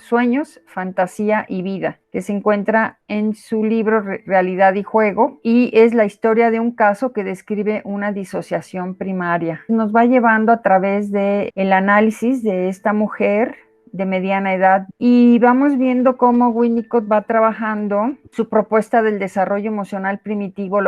Sueños, Fantasía y Vida, que se encuentra en su libro Realidad y Juego, y es la historia de un caso que describe una disociación primaria. Nos va llevando a través del análisis de esta mujer de mediana edad y vamos viendo cómo Winnicott va trabajando su propuesta del desarrollo emocional primitivo,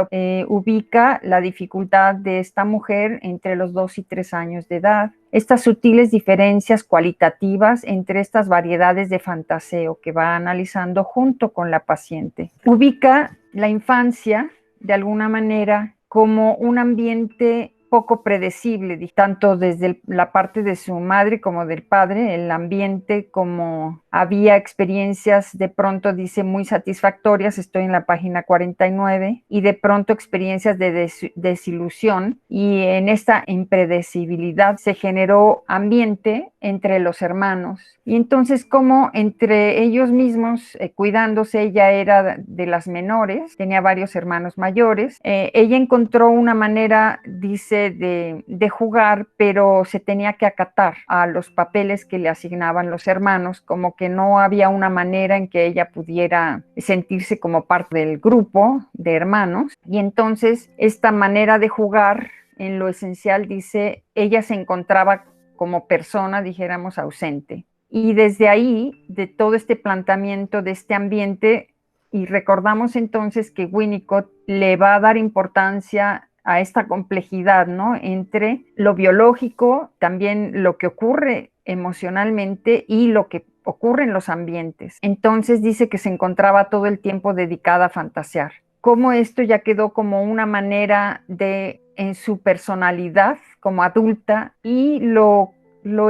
ubica la dificultad de esta mujer entre los 2 y 3 años de edad, estas sutiles diferencias cualitativas entre estas variedades de fantaseo que va analizando junto con la paciente. Ubica la infancia de alguna manera como un ambiente poco predecible, tanto desde la parte de su madre como del padre, el ambiente, como había experiencias de pronto, dice, muy satisfactorias, estoy en la página 49, y de pronto experiencias de desilusión, y en esta impredecibilidad se generó ambiente entre los hermanos, y entonces como entre ellos mismos, cuidándose, ella era de las menores, tenía varios hermanos mayores, ella encontró una manera, dice, de jugar, pero se tenía que acatar a los papeles que le asignaban los hermanos, como que no había una manera en que ella pudiera sentirse como parte del grupo de hermanos, y entonces esta manera de jugar, en lo esencial, dice, ella se encontraba como persona, dijéramos, ausente. Y desde ahí, de todo este planteamiento de este ambiente, y recordamos entonces que Winnicott le va a dar importancia a esta complejidad, ¿no?, entre lo biológico, también lo que ocurre emocionalmente y lo que ocurre en los ambientes. Entonces dice que se encontraba todo el tiempo dedicada a fantasear. Cómo esto ya quedó como una manera de, en su personalidad como adulta, y lo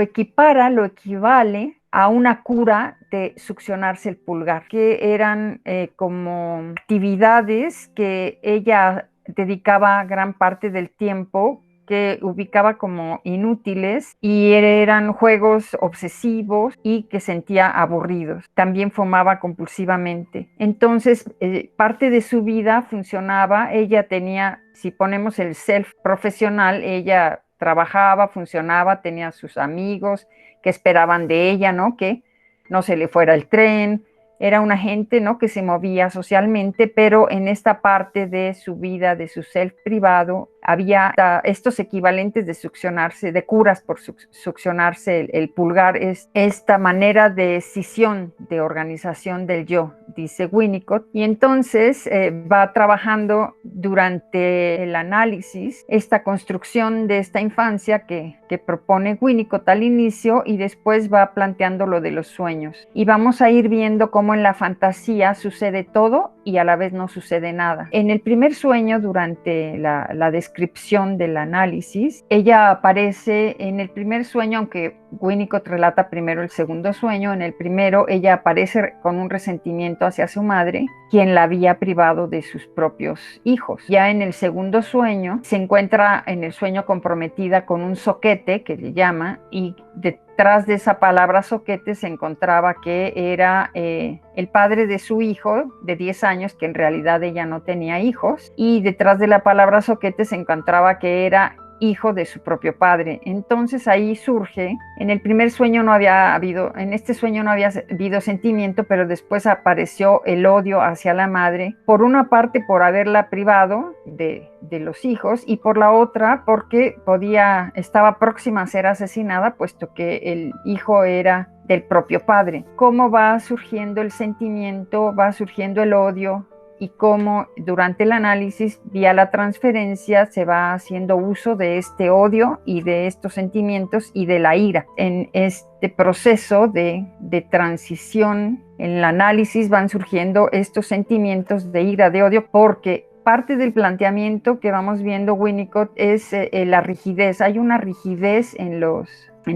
equipara, lo equivale a una cura de succionarse el pulgar, que eran como actividades que ella dedicaba gran parte del tiempo, que ubicaba como inútiles, y eran juegos obsesivos y que sentía aburridos. También fumaba compulsivamente. Entonces, parte de su vida funcionaba, ella tenía, si ponemos el self profesional, ella trabajaba, funcionaba, tenía sus amigos que esperaban de ella, ¿no?, que no se le fuera el tren. Era una gente, ¿no?, que se movía socialmente, pero en esta parte de su vida, de su self privado, había estos equivalentes de succionarse, de curas por succionarse el pulgar, es esta manera de escisión, de organización del yo, dice Winnicott. Y entonces va trabajando durante el análisis esta construcción de esta infancia que propone Winnicott al inicio, y después va planteando lo de los sueños. Y vamos a ir viendo cómo en la fantasía sucede todo y a la vez no sucede nada. En el primer sueño, durante la descripción del análisis, ella aparece en el primer sueño, aunque Winnicott relata primero el segundo sueño. En el primero ella aparece con un resentimiento hacia su madre, quien la había privado de sus propios hijos. Ya en el segundo sueño se encuentra en el sueño comprometida con un zoquete, que le llama, y detrás de esa palabra zoquete se encontraba que era el padre de su hijo de 10 años, que en realidad ella no tenía hijos, y detrás de la palabra zoquete se encontraba que era hijo de su propio padre. Entonces ahí surge, en el primer sueño no había habido, en este sueño no había habido sentimiento, pero después apareció el odio hacia la madre, por una parte por haberla privado de los hijos, y por la otra porque estaba próxima a ser asesinada, puesto que el hijo era del propio padre. Cómo va surgiendo el sentimiento, va surgiendo el odio, y cómo durante el análisis, vía la transferencia, se va haciendo uso de este odio y de estos sentimientos y de la ira. En este proceso de transición, en el análisis van surgiendo estos sentimientos de ira, de odio, porque parte del planteamiento que vamos viendo Winnicott es la rigidez. Hay una rigidez en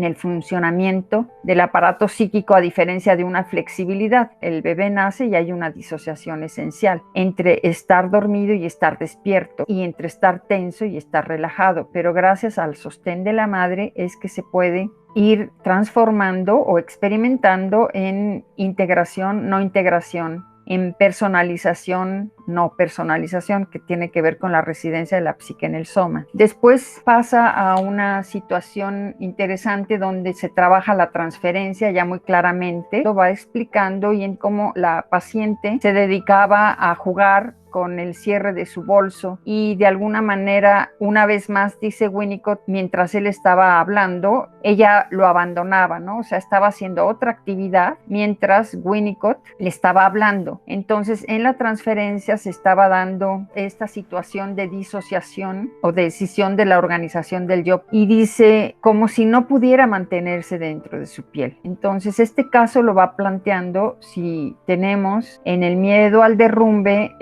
el funcionamiento del aparato psíquico, a diferencia de una flexibilidad. El bebé nace y hay una disociación esencial entre estar dormido y estar despierto, y entre estar tenso y estar relajado, pero gracias al sostén de la madre es que se puede ir transformando o experimentando en integración, no integración, en personalización, no personalización, que tiene que ver con la residencia de la psique en el soma. Después pasa a una situación interesante donde se trabaja la transferencia ya muy claramente, lo va explicando y en cómo la paciente se dedicaba a jugar con el cierre de su bolso y de alguna manera, una vez más, dice Winnicott, mientras él estaba hablando, ella lo abandonaba, ¿no? O sea, estaba haciendo otra actividad mientras Winnicott le estaba hablando. Entonces, en la transferencia se estaba dando esta situación de disociación o de decisión de la organización del yo, y dice como si no pudiera mantenerse dentro de su piel. Entonces, este caso lo va planteando si tenemos en el miedo al derrumbe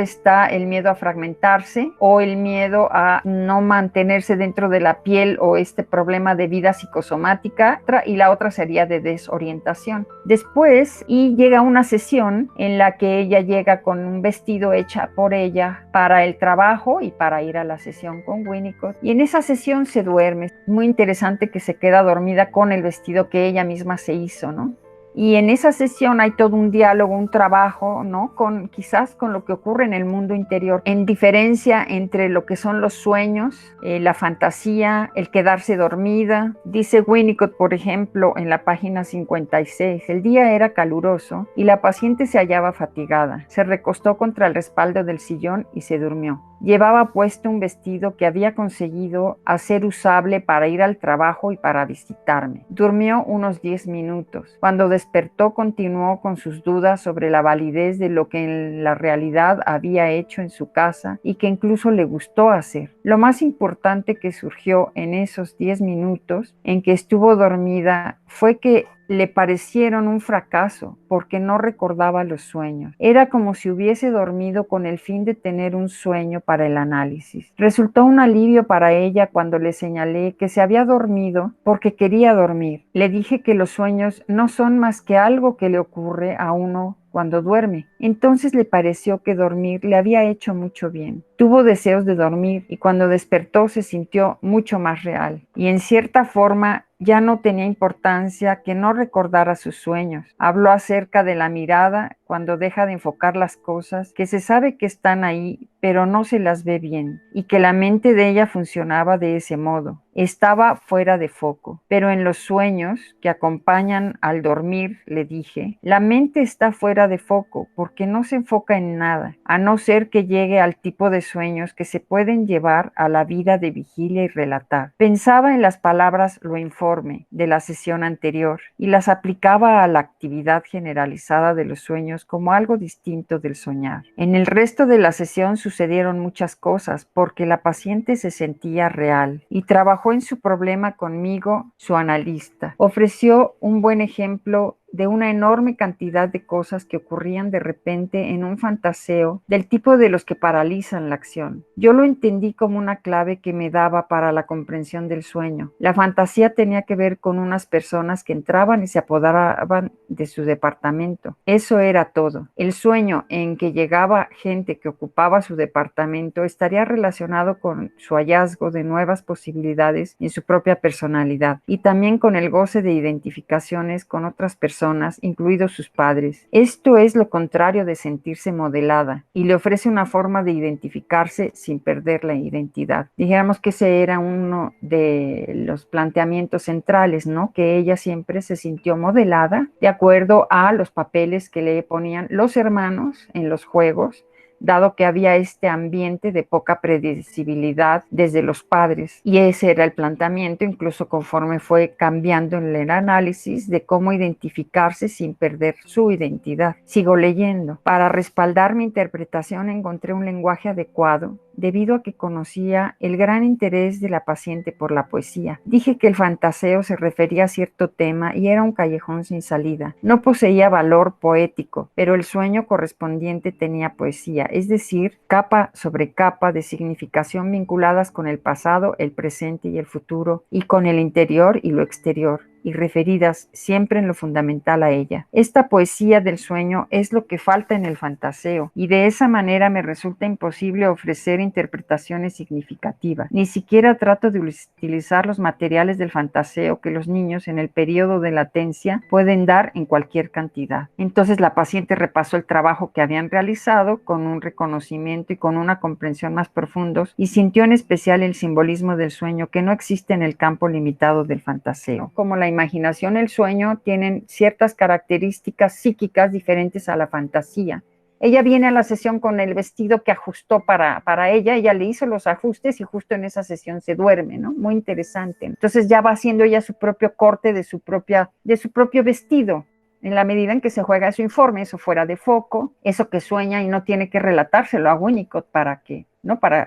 está el miedo a fragmentarse o el miedo a no mantenerse dentro de la piel o este problema de vida psicosomática, y la otra sería de desorientación. Después, y llega una sesión en la que ella llega con un vestido hecha por ella para el trabajo y para ir a la sesión con Winnicott, y en esa sesión se duerme. Muy interesante que se queda dormida con el vestido que ella misma se hizo, ¿no? Y en esa sesión hay todo un diálogo, un trabajo, ¿no? Quizás con lo que ocurre en el mundo interior, en diferencia entre lo que son los sueños, la fantasía, el quedarse dormida. Dice Winnicott, por ejemplo, en la página 56, el día era caluroso y la paciente se hallaba fatigada. Se recostó contra el respaldo del sillón y se durmió. Llevaba puesto un vestido que había conseguido hacer usable para ir al trabajo y para visitarme. Durmió unos 10 minutos. Cuando despertó, continuó con sus dudas sobre la validez de lo que en la realidad había hecho en su casa y que incluso le gustó hacer. Lo más importante que surgió en esos 10 minutos en que estuvo dormida fue que le parecieron un fracaso porque no recordaba los sueños. Era como si hubiese dormido con el fin de tener un sueño para el análisis. Resultó un alivio para ella cuando le señalé que se había dormido porque quería dormir. Le dije que los sueños no son más que algo que le ocurre a uno cuando duerme. Entonces le pareció que dormir le había hecho mucho bien. Tuvo deseos de dormir y cuando despertó se sintió mucho más real. Y en cierta forma ya no tenía importancia que no recordara sus sueños. Habló acerca de la mirada cuando deja de enfocar las cosas, que se sabe que están ahí, pero no se las ve bien, y que la mente de ella funcionaba de ese modo. Estaba fuera de foco. Pero en los sueños que acompañan al dormir, le dije, la mente está fuera de foco porque no se enfoca en nada, a no ser que llegue al tipo de sueños que se pueden llevar a la vida de vigilia y relatar. Pensaba en las palabras lo informe de la sesión anterior y las aplicaba a la actividad generalizada de los sueños como algo distinto del soñar. En el resto de la sesión sucedieron muchas cosas porque la paciente se sentía real y trabajó en su problema conmigo, su analista. Ofreció un buen ejemplo de una enorme cantidad de cosas que ocurrían de repente en un fantaseo del tipo de los que paralizan la acción. Yo lo entendí como una clave que me daba para la comprensión del sueño. La fantasía tenía que ver con unas personas que entraban y se apoderaban de su departamento. Eso era todo. El sueño en que llegaba gente que ocupaba su departamento estaría relacionado con su hallazgo de nuevas posibilidades en su propia personalidad y también con el goce de identificaciones con otras personas, incluidos sus padres. Esto es lo contrario de sentirse modelada y le ofrece una forma de identificarse sin perder la identidad. Dijéramos que ese era uno de los planteamientos centrales, ¿no? Que ella siempre se sintió modelada de acuerdo a los papeles que le ponían los hermanos en los juegos, dado que había este ambiente de poca predecibilidad desde los padres. Y ese era el planteamiento, incluso conforme fue cambiando en el análisis de cómo identificarse sin perder su identidad. Sigo leyendo. Para respaldar mi interpretación encontré un lenguaje adecuado debido a que conocía el gran interés de la paciente por la poesía. Dije que el fantaseo se refería a cierto tema y era un callejón sin salida. No poseía valor poético, pero el sueño correspondiente tenía poesía, es decir, capa sobre capa de significación vinculadas con el pasado, el presente y el futuro, y con el interior y lo exterior. y referidas siempre en lo fundamental a ella. Esta poesía del sueño es lo que falta en el fantaseo, y de esa manera me resulta imposible ofrecer interpretaciones significativas. Ni siquiera trato de utilizar los materiales del fantaseo que los niños en el periodo de latencia pueden dar en cualquier cantidad. Entonces la paciente repasó el trabajo que habían realizado con un reconocimiento y con una comprensión más profundos, y sintió en especial el simbolismo del sueño que no existe en el campo limitado del fantaseo. Como la imaginación y el sueño tienen ciertas características psíquicas diferentes a la fantasía. Ella viene a la sesión con el vestido que ajustó para ella le hizo los ajustes y justo en esa sesión se duerme, ¿no? Muy interesante. Entonces ya va haciendo ella su propio corte de su propio vestido, en la medida en que se juega su informe, eso fuera de foco, eso que sueña y no tiene que relatárselo a Winnicott para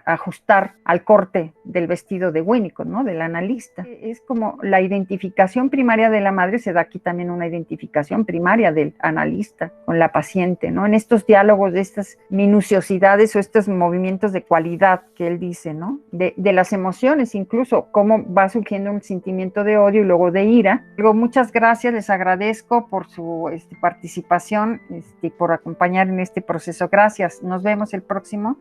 ajustar al corte del vestido de Winnicott, ¿no? Del analista. Es como la identificación primaria de la madre, se da aquí también una identificación primaria del analista con la paciente, ¿no? En estos diálogos, de estas minuciosidades o estos movimientos de cualidad que él dice, ¿no? De las emociones, incluso cómo va surgiendo un sentimiento de odio y luego de ira. Luego, muchas gracias, les agradezco por su participación y por acompañar en este proceso. Gracias, nos vemos el próximo